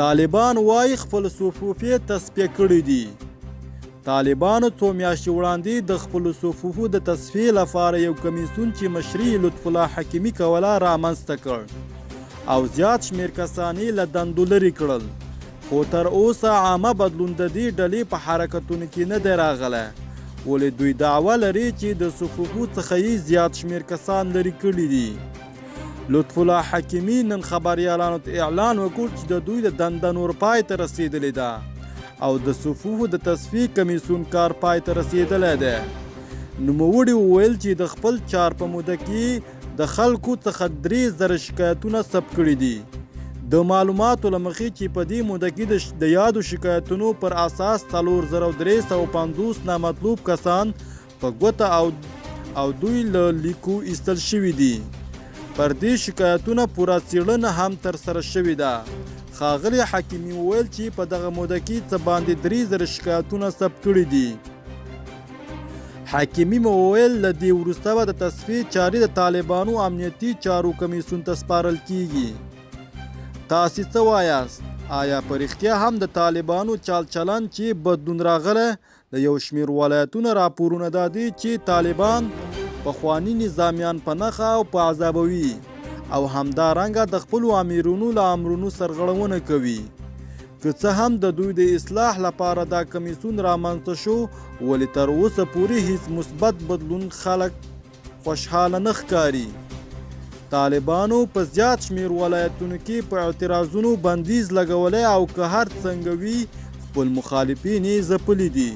طالبان وایي خپل صفوف یې تصفیه کړي دي. طالبانو څو میاشتې وړاندې د خپلو صفوفو د تصفیې لپاره یو کمیسیون چې مشري لطف الله حکیمي کوله رامنځته کړ او زیات شمېر کسان یې له دندو لرې کړل، خو تر اوسه عامه بدلون د دې ډلې په حرکتونو کې نه دی راغلی، ولې دوی دعوه لري چې د صفوفو څخه یې زیات شمېر کسان لرې کړي دي. لطف الله حکیمي نن خبریالانو ته اعلان وکړ چې د دوی د دنده نور پای ته رسېدلې ده او د صفوفو د تصفیې کمیسیون کار پای ته رسېدلی دی. نوموړي وویل چې د خپل چار په موده کې د خلکو څخه 3000 شکایتونه ثبت کړي دي. د معلوماتو له مخې چې په دې موده کې د یادو شکایتونو پر اساس 4350 نامطلوب کسان په ګوته او دوی له لیکو ایستل شوي دي. پر دې شکایتونه پوره څېړنه هم ترسره شوې ده. ښاغلي حکیمي وویل چې په دغه موده کې څه باندې 3000 شکایتونه ثبت کړي دي. حکیمي مو وویل له دې وروسته به د تصفیې چارې د طالبانو امنیتي چارو کمیسیون ته سپارل کیږي. تاسې څه وایاست؟ آیا په رښتیا هم د طالبانو چال چلن چې بدلون راغلی؟ د یو شمېر ولایتونو راپورونه دا دي چې طالبان پخواني نظامیان په نښه او په عذابوي او همدارنګه د خپلو امیرونو له امرونو سرغړونه کوي. که څه هم د دوی د اصلاح لپاره دا کمیسیون رامنځته شو، ولې تر اوسه پورې هیڅ مثبت بدلون خلک خوشحاله نه ښکاري. طالبانو په زیات شمېر ولایتونو کې په اعتراضونو بندیز لګولی او که هر څنګه وي خپل مخالفین یې ځپلي دي.